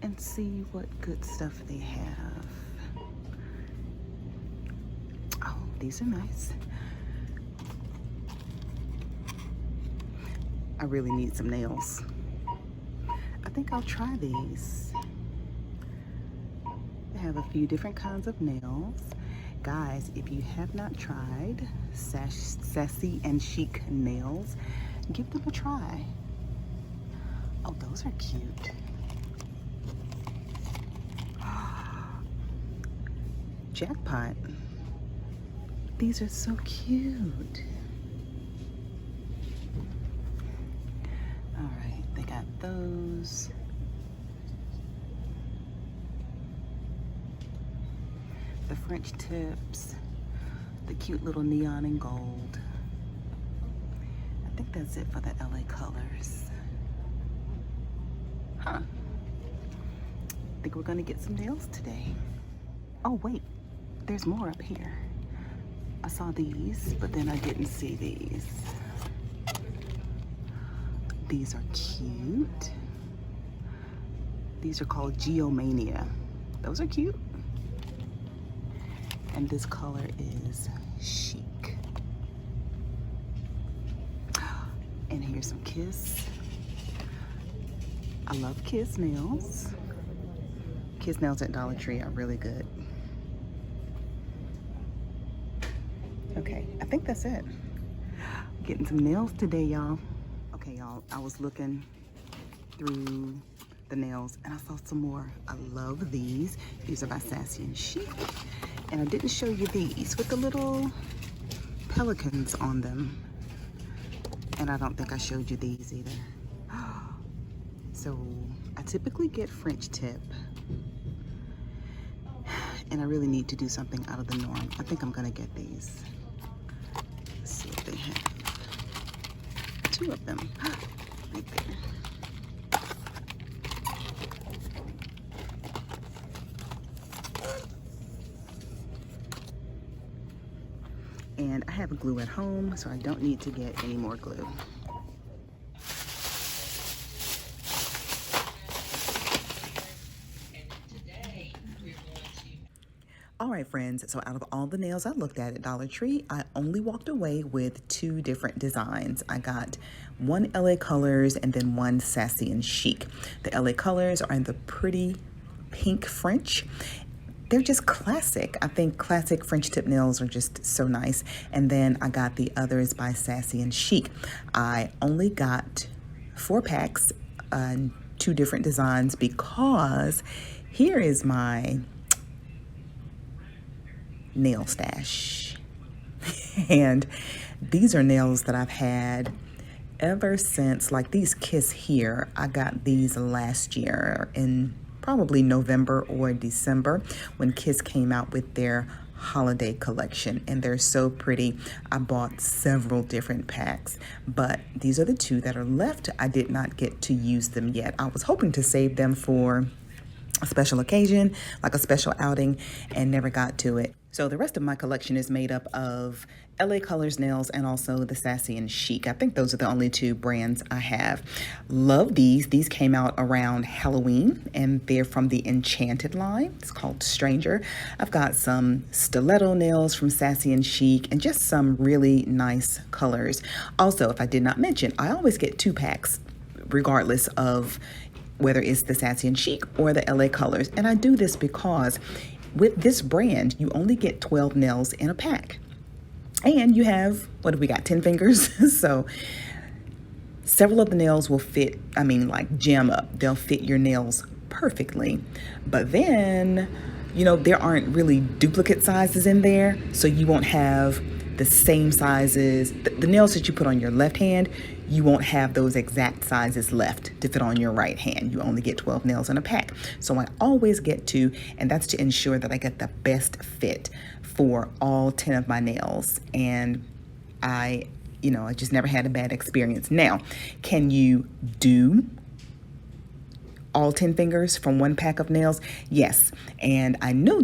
and see what good stuff they have. Oh, these are nice. I really need some nails. I think I'll try these. They have a few different kinds of nails. Guys, if you have not tried Sassy and Chic nails, give them a try. Oh, those are cute. Jackpot. These are so cute. All right, they got those. The French tips, the cute little neon and gold. I think that's it for the LA colors. Huh. I think we're gonna get some nails today. Oh wait, there's more up here. I saw these, but then I didn't see these. These are cute. These are called Geomania. Those are cute. And this color is Chic. And here's some Kiss. I love Kiss nails. Kiss nails at Dollar Tree are really good. Okay, I think that's it. Getting some nails today, y'all. Okay, y'all, I was looking through the nails and I saw some more. I love these. These are by Sassy and Chic. And I didn't show you these with the little pelicans on them. And I don't think I showed you these either. So I typically get French tip. And I really need to do something out of the norm. I think I'm gonna get these. Let's see if they have two of them right there. And I have glue at home, so I don't need to get any more glue. All right, friends, so out of all the nails I looked at Dollar Tree, I only walked away with two different designs. I got one LA Colors and then one Sassy and Chic. The LA Colors are in the pretty pink French. They're just classic. I think classic French tip nails are just so nice. And then I got the others by Sassy and Chic. I only got 4 packs, 2 different designs, because here is my nail stash. And these are nails that I've had ever since, like these Kiss here. I got these last year in probably November or December when Kiss came out with their holiday collection, and they're so pretty. I bought several different packs, but these are the 2 that are left. I did not get to use them yet. I was hoping to save them for a special occasion, like a special outing, and never got to it. So the rest of my collection is made up of LA Colors nails and also the Sassy and Chic. I think those are the only 2 brands I have. Love these. These came out around Halloween, and they're from the Enchanted line. It's called Stranger. I've got some stiletto nails from Sassy and Chic and just some really nice colors. Also, if I did not mention, I always get 2 packs regardless of whether it's the Sassy and Chic or the LA Colors. And I do this because with this brand, you only get 12 nails in a pack. And you have, what do we got, 10 fingers? So several of the nails will fit, I mean, like jam up. They'll fit your nails perfectly. But then, you know, there aren't really duplicate sizes in there. So you won't have the same sizes. The nails that you put on your left hand, you won't have those exact sizes left to fit on your right hand. You only get 12 nails in a pack. So I always get 2, and that's to ensure that I get the best fit for all 10 of my nails. And I just never had a bad experience. Now, can you do all 10 fingers from 1 pack of nails? Yes. And I know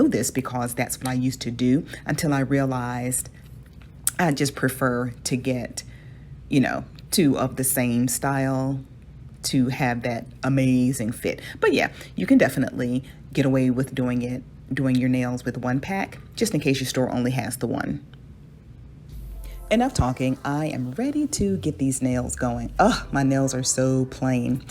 this because that's what I used to do until I realized I just prefer to get, 2 of the same style to have that amazing fit. But yeah, you can definitely get away with doing your nails with one pack, just in case your store only has the one. Enough talking. I am ready to get these nails going. Oh, my nails are so plain.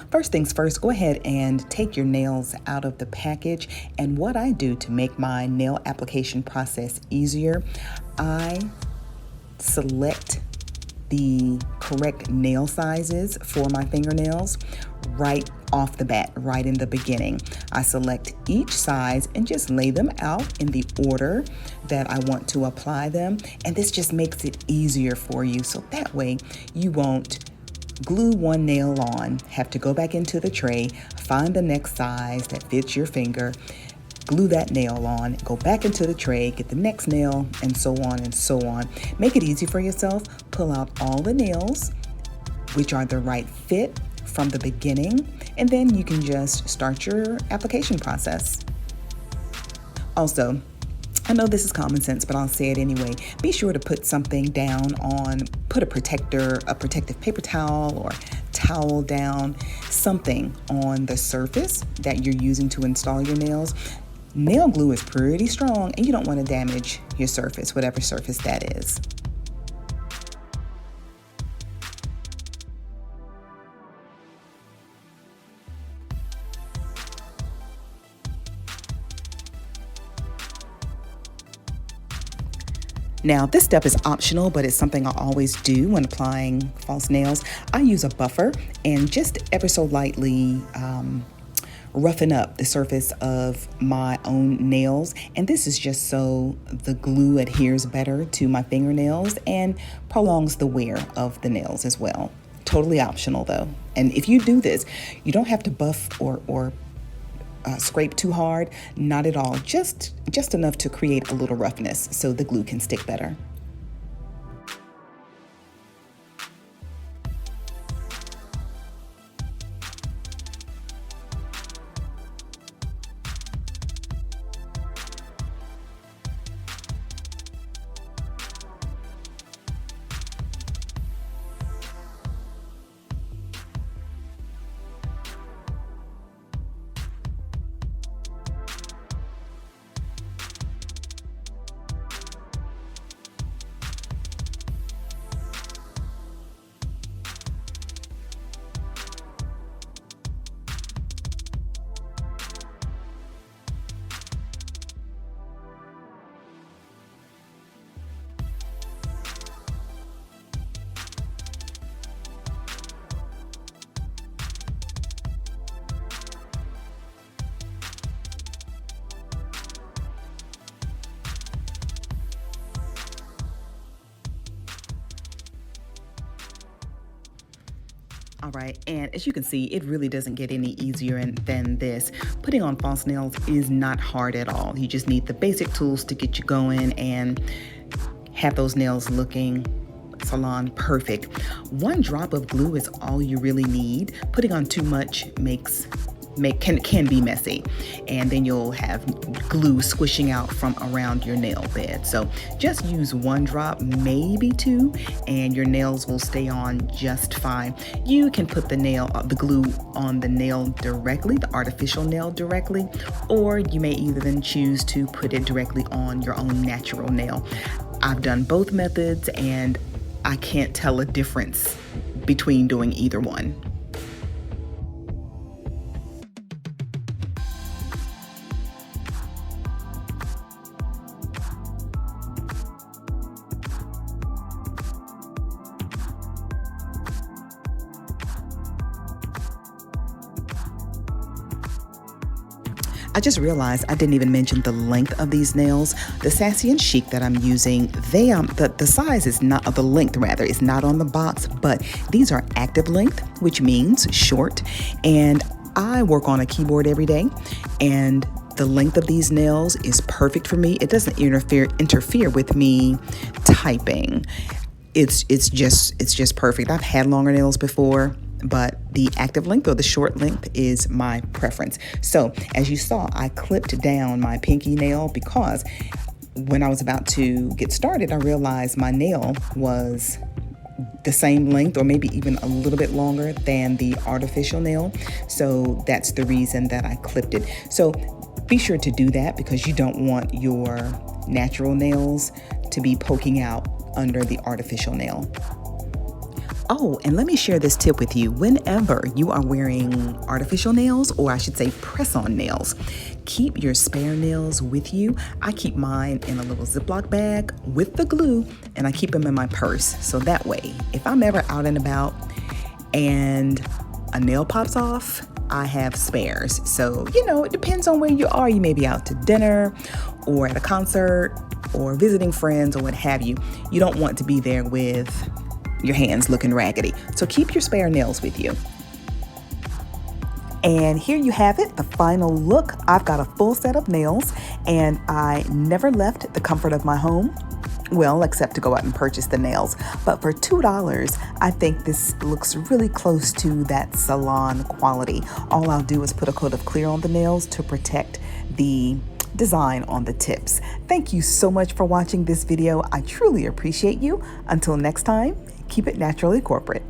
First things first, go ahead and take your nails out of the package. And what I do to make my nail application process easier, I select the correct nail sizes for my fingernails right off the bat, right in the beginning. I select each size and just lay them out in the order that I want to apply them. And this just makes it easier for you. So that way you won't glue one nail on, have to go back into the tray, find the next size that fits your finger, glue that nail on, go back into the tray, get the next nail, and so on and so on. Make it easy for yourself. Pull out all the nails, which are the right fit from the beginning, and then you can just start your application process. Also, I know this is common sense, but I'll say it anyway. Be sure to put something down put a protective paper towel or towel down, something on the surface that you're using to install your nails. Nail glue is pretty strong and you don't want to damage your surface, whatever surface that is. Now, this step is optional, but it's something I always do when applying false nails. I use a buffer and just ever so lightly roughen up the surface of my own nails. And this is just so the glue adheres better to my fingernails and prolongs the wear of the nails as well. Totally optional though. And if you do this, you don't have to buff or scrape too hard, not at all, just enough to create a little roughness so the glue can stick better. All right, and as you can see, it really doesn't get any easier than this. Putting on false nails is not hard at all. You just need the basic tools to get you going and have those nails looking salon perfect. One drop of glue is all you really need. Putting on too much can be messy, and then you'll have glue squishing out from around your nail bed. So just use one drop, maybe two, and your nails will stay on just fine. You can put the glue on the nail directly, the artificial nail directly, or you may even choose to put it directly on your own natural nail. I've done both methods and I can't tell a difference between doing either one. I just realized I didn't even mention the length of these nails. The Sassy and Chic that I'm using, the size is not, the length rather, is not on the box, but these are active length, which means short. And I work on a keyboard every day, and the length of these nails is perfect for me. It doesn't interfere with me typing. It's just perfect. I've had longer nails before, but the active length or the short length is my preference. So as you saw, I clipped down my pinky nail because when I was about to get started, I realized my nail was the same length or maybe even a little bit longer than the artificial nail. So that's the reason that I clipped it. So be sure to do that because you don't want your natural nails to be poking out under the artificial nail. Oh, and let me share this tip with you. Whenever you are wearing artificial nails, or I should say press-on nails, keep your spare nails with you. I keep mine in a little Ziploc bag with the glue, and I keep them in my purse. So that way, if I'm ever out and about and a nail pops off, I have spares. So, it depends on where you are. You may be out to dinner or at a concert or visiting friends or what have you. You don't want to be there with your hands looking raggedy. So keep your spare nails with you. And here you have it, the final look. I've got a full set of nails and I never left the comfort of my home. Well, except to go out and purchase the nails. But for $2, I think this looks really close to that salon quality. All I'll do is put a coat of clear on the nails to protect the design on the tips. Thank you so much for watching this video. I truly appreciate you. Until next time, keep it naturally corporate.